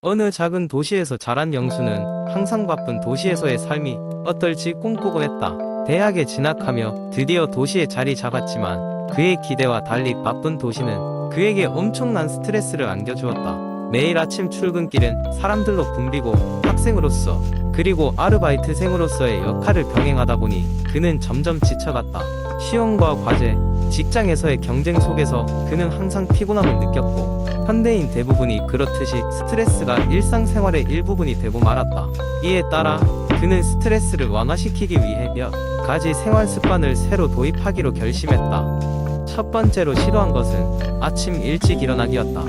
어느 작은 도시에서 자란 영수는 항상 바쁜 도시에서의 삶이 어떨지 꿈꾸곤 했다. 대학에 진학하며 드디어 도시에 자리 잡았지만 그의 기대와 달리 바쁜 도시는 그에게 엄청난 스트레스를 안겨주었다. 매일 아침 출근길은 사람들로 붐비고 학생으로서 그리고 아르바이트생으로서의 역할을 병행하다 보니 그는 점점 지쳐갔다. 시험과 과제, 직장에서의 경쟁 속에서 그는 항상 피곤함을 느꼈고 현대인 대부분이 그렇듯이 스트레스가 일상생활의 일부분이 되고 말았다. 이에 따라 그는 스트레스를 완화시키기 위해 몇 가지 생활 습관을 새로 도입하기로 결심했다. 첫 번째로 시도한 것은 아침 일찍 일어나기였다.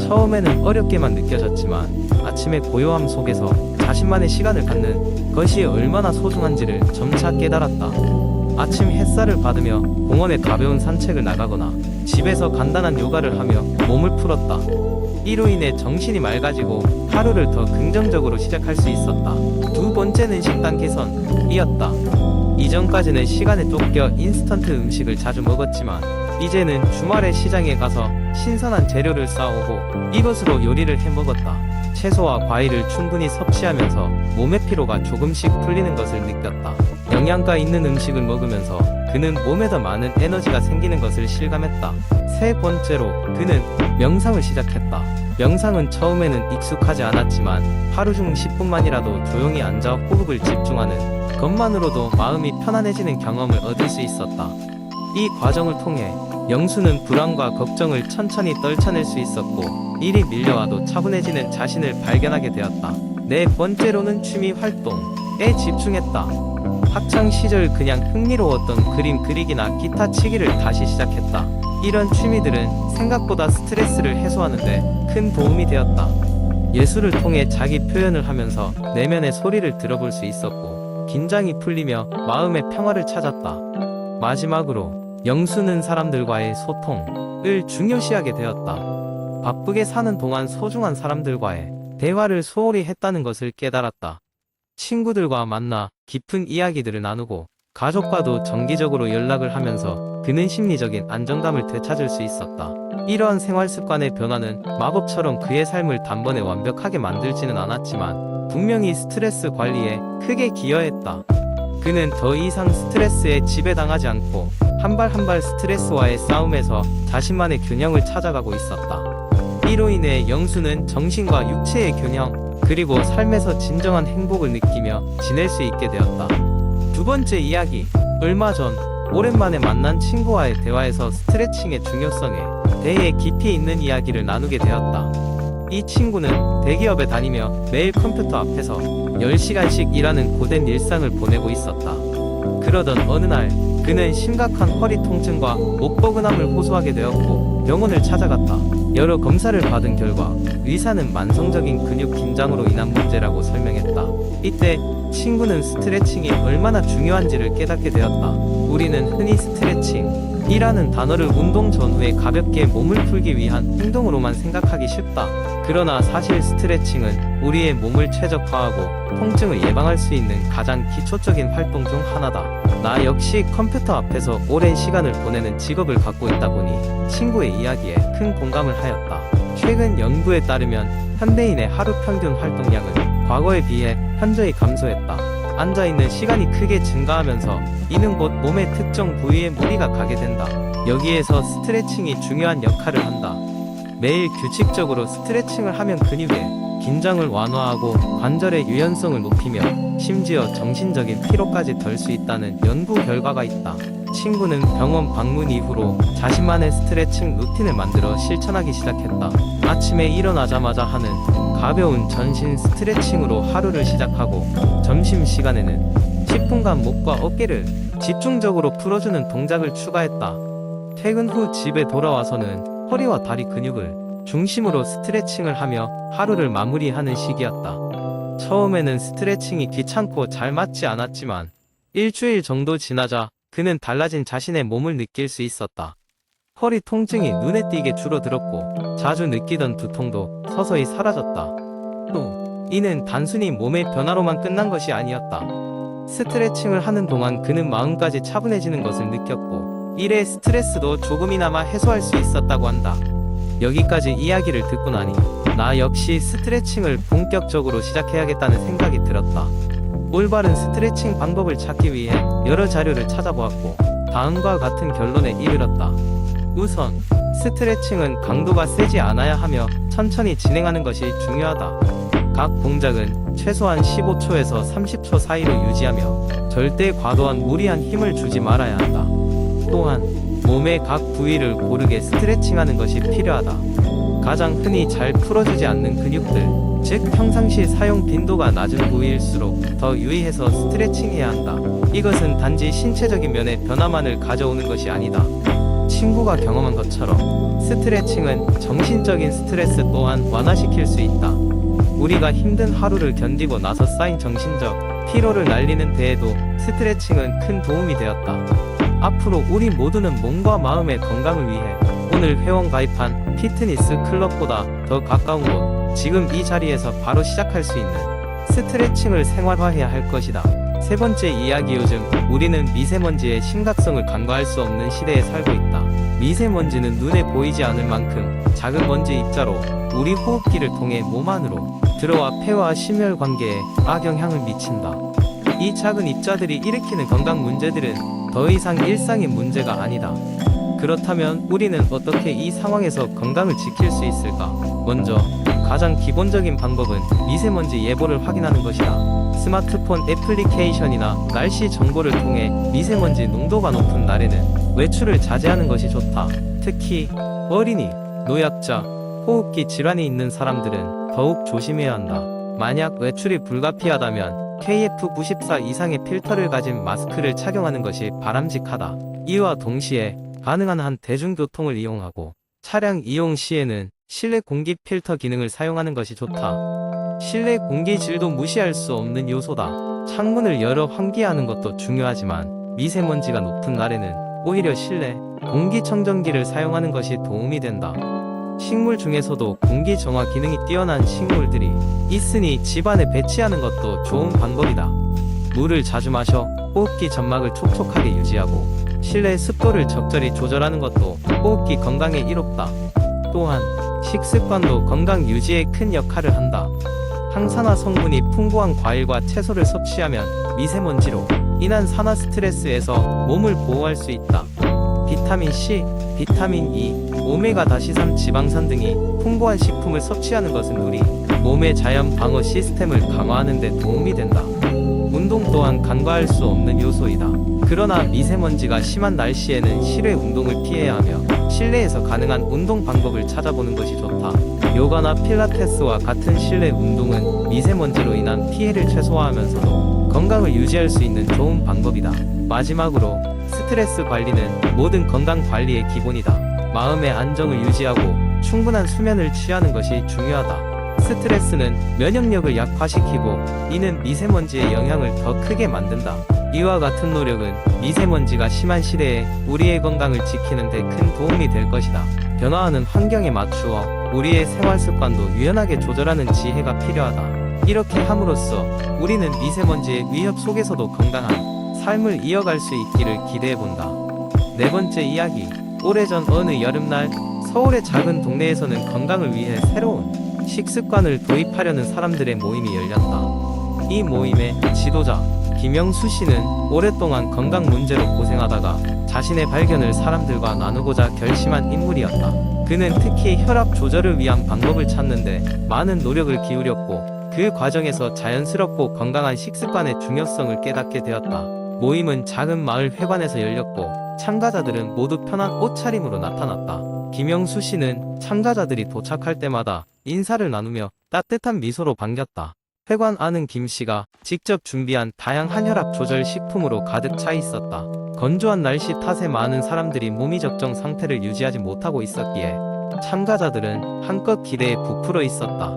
처음에는 어렵게만 느껴졌지만 아침의 고요함 속에서 자신만의 시간을 갖는 것이 얼마나 소중한지를 점차 깨달았다. 아침 햇살을 받으며 공원에 가벼운 산책을 나가거나 집에서 간단한 요가를 하며 몸을 풀었다. 이로 인해 정신이 맑아지고 하루를 더 긍정적으로 시작할 수 있었다. 두 번째는 식단 개선이었다. 이전까지는 시간에 쫓겨 인스턴트 음식을 자주 먹었지만 이제는 주말에 시장에 가서 신선한 재료를 싸오고 이것으로 요리를 해 먹었다. 채소와 과일을 충분히 섭취하면서 몸의 피로가 조금씩 풀리는 것을 느꼈다. 영양가 있는 음식을 먹으면서 그는 몸에 더 많은 에너지가 생기는 것을 실감했다. 세 번째로 그는 명상을 시작했다. 명상은 처음에는 익숙하지 않았지만 하루 중 10분만이라도 조용히 앉아 호흡을 집중하는 것만으로도 마음이 편안해지는 경험을 얻을 수 있었다. 이 과정을 통해 영수는 불안과 걱정을 천천히 떨쳐낼 수 있었고 일이 밀려와도 차분해지는 자신을 발견하게 되었다. 네 번째로는 취미 활동에 집중했다. 학창 시절 그냥 흥미로웠던 그림 그리기나 기타 치기를 다시 시작했다. 이런 취미들은 생각보다 스트레스를 해소하는데 큰 도움이 되었다. 예술을 통해 자기 표현을 하면서 내면의 소리를 들어볼 수 있었고 긴장이 풀리며 마음의 평화를 찾았다. 마지막으로 영수는 사람들과의 소통을 중요시하게 되었다. 바쁘게 사는 동안 소중한 사람들과의 대화를 소홀히 했다는 것을 깨달았다. 친구들과 만나 깊은 이야기들을 나누고 가족과도 정기적으로 연락을 하면서 그는 심리적인 안정감을 되찾을 수 있었다. 이러한 생활 습관의 변화는 마법처럼 그의 삶을 단번에 완벽하게 만들지는 않았지만 분명히 스트레스 관리에 크게 기여했다. 그는 더 이상 스트레스에 지배당하지 않고 한 발 한 발 스트레스와의 싸움에서 자신만의 균형을 찾아가고 있었다. 이로 인해 영수는 정신과 육체의 균형, 그리고 삶에서 진정한 행복을 느끼며 지낼 수 있게 되었다. 두 번째 이야기. 얼마 전 오랜만에 만난 친구와의 대화에서 스트레칭의 중요성에 대해 깊이 있는 이야기를 나누게 되었다. 이 친구는 대기업에 다니며 매일 컴퓨터 앞에서 10시간씩 일하는 고된 일상을 보내고 있었다. 그러던 어느 날 그는 심각한 허리 통증과 목 뻐근함을 호소하게 되었고 병원을 찾아갔다. 여러 검사를 받은 결과 의사는 만성적인 근육 긴장으로 인한 문제라고 설명했다. 이때 친구는 스트레칭이 얼마나 중요한지를 깨닫게 되었다. 우리는 흔히 스트레칭이라는 단어를 운동 전후에 가볍게 몸을 풀기 위한 행동으로만 생각하기 쉽다. 그러나 사실 스트레칭은 우리의 몸을 최적화하고 통증을 예방할 수 있는 가장 기초적인 활동 중 하나다. 나 역시 컴퓨터 앞에서 오랜 시간을 보내는 직업을 갖고 있다 보니 친구의 이야기에 큰 공감을 하였다. 최근 연구에 따르면 현대인의 하루 평균 활동량은 과거에 비해 현저히 감소했다. 앉아있는 시간이 크게 증가하면서 이는 곧 몸의 특정 부위에 무리가 가게 된다. 여기에서 스트레칭이 중요한 역할을 한다. 매일 규칙적으로 스트레칭을 하면 근육의 긴장을 완화하고 관절의 유연성을 높이며 심지어 정신적인 피로까지 덜 수 있다는 연구 결과가 있다. 친구는 병원 방문 이후로 자신만의 스트레칭 루틴을 만들어 실천하기 시작했다. 아침에 일어나자마자 하는 가벼운 전신 스트레칭으로 하루를 시작하고 점심시간에는 10분간 목과 어깨를 집중적으로 풀어주는 동작을 추가했다. 퇴근 후 집에 돌아와서는 허리와 다리 근육을 중심으로 스트레칭을 하며 하루를 마무리하는 시기였다. 처음에는 스트레칭이 귀찮고 잘 맞지 않았지만 일주일 정도 지나자 그는 달라진 자신의 몸을 느낄 수 있었다. 허리 통증이 눈에 띄게 줄어들었고 자주 느끼던 두통도 서서히 사라졌다. 또 이는 단순히 몸의 변화로만 끝난 것이 아니었다. 스트레칭을 하는 동안 그는 마음까지 차분해지는 것을 느꼈고 일의 스트레스도 조금이나마 해소할 수 있었다고 한다. 여기까지 이야기를 듣고 나니 나 역시 스트레칭을 본격적으로 시작해야겠다는 생각이 들었다. 올바른 스트레칭 방법을 찾기 위해 여러 자료를 찾아보았고 다음과 같은 결론에 이르렀다. 우선 스트레칭은 강도가 세지 않아야 하며 천천히 진행하는 것이 중요하다. 각 동작은 최소한 15초에서 30초 사이로 유지하며 절대 과도한 무리한 힘을 주지 말아야 한다. 또한 몸의 각 부위를 고르게 스트레칭하는 것이 필요하다. 가장 흔히 잘 풀어주지 않는 근육들, 즉 평상시 사용 빈도가 낮은 부위일수록 더 유의해서 스트레칭해야 한다. 이것은 단지 신체적인 면의 변화만을 가져오는 것이 아니다. 친구가 경험한 것처럼 스트레칭은 정신적인 스트레스 또한 완화시킬 수 있다. 우리가 힘든 하루를 견디고 나서 쌓인 정신적 피로를 날리는 데에도 스트레칭은 큰 도움이 되었다. 앞으로 우리 모두는 몸과 마음의 건강을 위해 오늘 회원 가입한 피트니스 클럽보다 더 가까운 곳, 지금 이 자리에서 바로 시작할 수 있는 스트레칭을 생활화해야 할 것이다. 세 번째 이야기. 요즘 우리는 미세먼지의 심각성을 간과할 수 없는 시대에 살고 있다. 미세먼지는 눈에 보이지 않을 만큼 작은 먼지 입자로 우리 호흡기를 통해 몸 안으로 들어와 폐와 심혈관계에 악영향을 미친다. 이 작은 입자들이 일으키는 건강 문제들은 더 이상 일상의 문제가 아니다. 그렇다면 우리는 어떻게 이 상황에서 건강을 지킬 수 있을까? 먼저 가장 기본적인 방법은 미세먼지 예보를 확인하는 것이다. 스마트폰 애플리케이션이나 날씨 정보를 통해 미세먼지 농도가 높은 날에는 외출을 자제하는 것이 좋다. 특히 어린이, 노약자, 호흡기 질환이 있는 사람들은 더욱 조심해야 한다. 만약 외출이 불가피하다면 KF94 이상의 필터를 가진 마스크를 착용하는 것이 바람직하다. 이와 동시에 가능한 한 대중교통을 이용하고 차량 이용 시에는 실내 공기 필터 기능을 사용하는 것이 좋다. 실내 공기 질도 무시할 수 없는 요소다. 창문을 열어 환기하는 것도 중요하지만 미세먼지가 높은 날에는 오히려 실내 공기청정기를 사용하는 것이 도움이 된다. 식물 중에서도 공기 정화 기능이 뛰어난 식물들이 있으니 집안에 배치하는 것도 좋은 방법이다. 물을 자주 마셔 호흡기 점막을 촉촉하게 유지하고 실내 습도를 적절히 조절하는 것도 호흡기 건강에 이롭다. 또한 식습관도 건강 유지에 큰 역할을 한다. 항산화 성분이 풍부한 과일과 채소를 섭취하면 미세먼지로 인한 산화 스트레스에서 몸을 보호할 수 있다. 비타민 C, 비타민 E, 오메가-3 지방산 등이 풍부한 식품을 섭취하는 것은 우리 몸의 자연 방어 시스템을 강화하는 데 도움이 된다. 운동 또한 간과할 수 없는 요소이다. 그러나 미세먼지가 심한 날씨에는 실외 운동을 피해야 하며 실내에서 가능한 운동 방법을 찾아보는 것이 좋다. 요가나 필라테스와 같은 실내 운동은 미세먼지로 인한 피해를 최소화하면서도 건강을 유지할 수 있는 좋은 방법이다. 마지막으로 스트레스 관리는 모든 건강 관리의 기본이다. 마음의 안정을 유지하고 충분한 수면을 취하는 것이 중요하다. 스트레스는 면역력을 약화시키고 이는 미세먼지의 영향을 더 크게 만든다. 이와 같은 노력은 미세먼지가 심한 시대에 우리의 건강을 지키는 데 큰 도움이 될 것이다. 변화하는 환경에 맞추어 우리의 생활 습관도 유연하게 조절하는 지혜가 필요하다. 이렇게 함으로써 우리는 미세먼지의 위협 속에서도 건강한 삶을 이어갈 수 있기를 기대해본다. 네 번째 이야기. 오래전 어느 여름날 서울의 작은 동네에서는 건강을 위해 새로운 식습관을 도입하려는 사람들의 모임이 열렸다. 이 모임의 지도자 김영수 씨는 오랫동안 건강 문제로 고생하다가 자신의 발견을 사람들과 나누고자 결심한 인물이었다. 그는 특히 혈압 조절을 위한 방법을 찾는데 많은 노력을 기울였고 그 과정에서 자연스럽고 건강한 식습관의 중요성을 깨닫게 되었다. 모임은 작은 마을 회관에서 열렸고 참가자들은 모두 편한 옷차림으로 나타났다. 김영수 씨는 참가자들이 도착할 때마다 인사를 나누며 따뜻한 미소로 반겼다. 회관 안은 김 씨가 직접 준비한 다양한 혈압 조절 식품으로 가득 차 있었다. 건조한 날씨 탓에 많은 사람들이 몸이 적정 상태를 유지하지 못하고 있었기에 참가자들은 한껏 기대에 부풀어 있었다.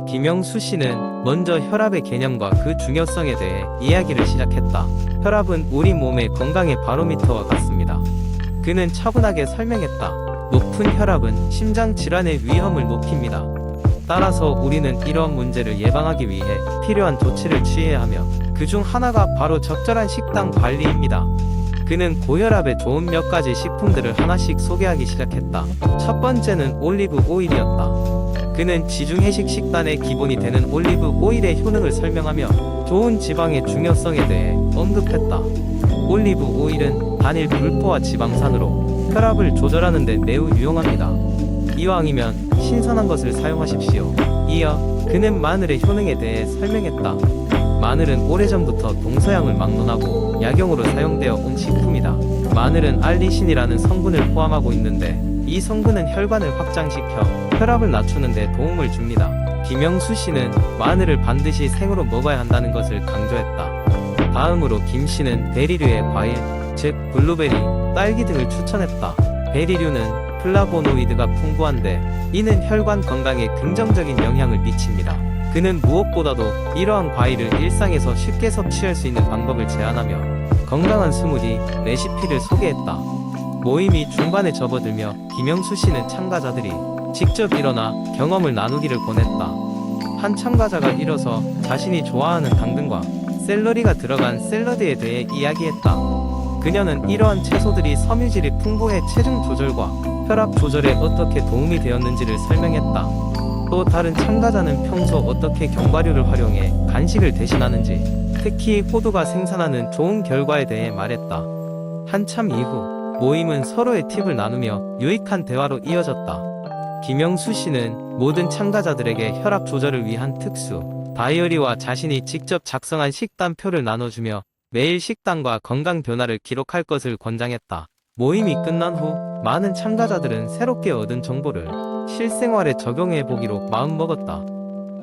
김영수 씨는 먼저 혈압의 개념과 그 중요성에 대해 이야기를 시작했다. 혈압은 우리 몸의 건강의 바로미터와 같습니다. 그는 차분하게 설명했다. 높은 혈압은 심장 질환의 위험을 높입니다. 따라서 우리는 이러한 문제를 예방하기 위해 필요한 조치를 취해야 하며 그중 하나가 바로 적절한 식단 관리입니다. 그는 고혈압에 좋은 몇 가지 식품들을 하나씩 소개하기 시작했다. 첫 번째는 올리브 오일이었다. 그는 지중해식 식단의 기본이 되는 올리브 오일의 효능을 설명하며 좋은 지방의 중요성에 대해 언급했다. 올리브 오일은 단일 불포화 지방산으로 혈압을 조절하는 데 매우 유용합니다. 이왕이면 신선한 것을 사용하십시오. 이어 그는 마늘의 효능에 대해 설명했다. 마늘은 오래전부터 동서양을 막론하고 약용으로 사용되어 온 식품이다. 마늘은 알리신이라는 성분을 포함하고 있는데 이 성분은 혈관을 확장시켜 혈압을 낮추는 데 도움을 줍니다. 김영수 씨는 마늘을 반드시 생으로 먹어야 한다는 것을 강조했다. 다음으로 김 씨는 베리류의 과일, 즉 블루베리, 딸기 등을 추천했다. 베리류는 플라보노이드가 풍부한데 이는 혈관 건강에 긍정적인 영향을 미칩니다. 그는 무엇보다도 이러한 과일을 일상에서 쉽게 섭취할 수 있는 방법을 제안하며 건강한 스무디 레시피를 소개했다. 모임이 중반에 접어들며 김영수 씨는 참가자들이 직접 일어나 경험을 나누기를 권했다. 한 참가자가 일어서 자신이 좋아하는 당근과 샐러리가 들어간 샐러드에 대해 이야기했다. 그녀는 이러한 채소들이 섬유질이 풍부해 체중 조절과 혈압 조절에 어떻게 도움이 되었는지를 설명했다. 또 다른 참가자는 평소 어떻게 견과류를 활용해 간식을 대신하는지, 특히 호두가 생산하는 좋은 결과에 대해 말했다. 한참 이후 모임은 서로의 팁을 나누며 유익한 대화로 이어졌다. 김영수 씨는 모든 참가자들에게 혈압 조절을 위한 특수 다이어리와 자신이 직접 작성한 식단표를 나눠주며 매일 식단과 건강 변화를 기록할 것을 권장했다. 모임이 끝난 후 많은 참가자들은 새롭게 얻은 정보를 실생활에 적용해보기로 마음먹었다.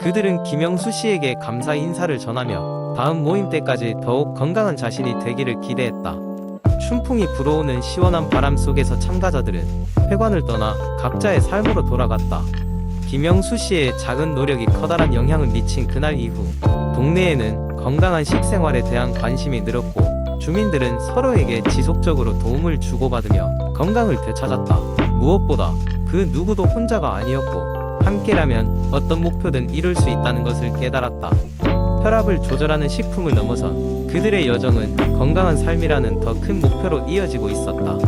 그들은 김영수 씨에게 감사 인사를 전하며 다음 모임 때까지 더욱 건강한 자신이 되기를 기대했다. 춘풍이 불어오는 시원한 바람 속에서 참가자들은 회관을 떠나 각자의 삶으로 돌아갔다. 김영수 씨의 작은 노력이 커다란 영향을 미친 그날 이후 동네에는 건강한 식생활에 대한 관심이 늘었고 주민들은 서로에게 지속적으로 도움을 주고받으며 건강을 되찾았다. 무엇보다 그 누구도 혼자가 아니었고 함께라면 어떤 목표든 이룰 수 있다는 것을 깨달았다. 혈압을 조절하는 식품을 넘어선 그들의 여정은 건강한 삶이라는 더 큰 목표로 이어지고 있었다.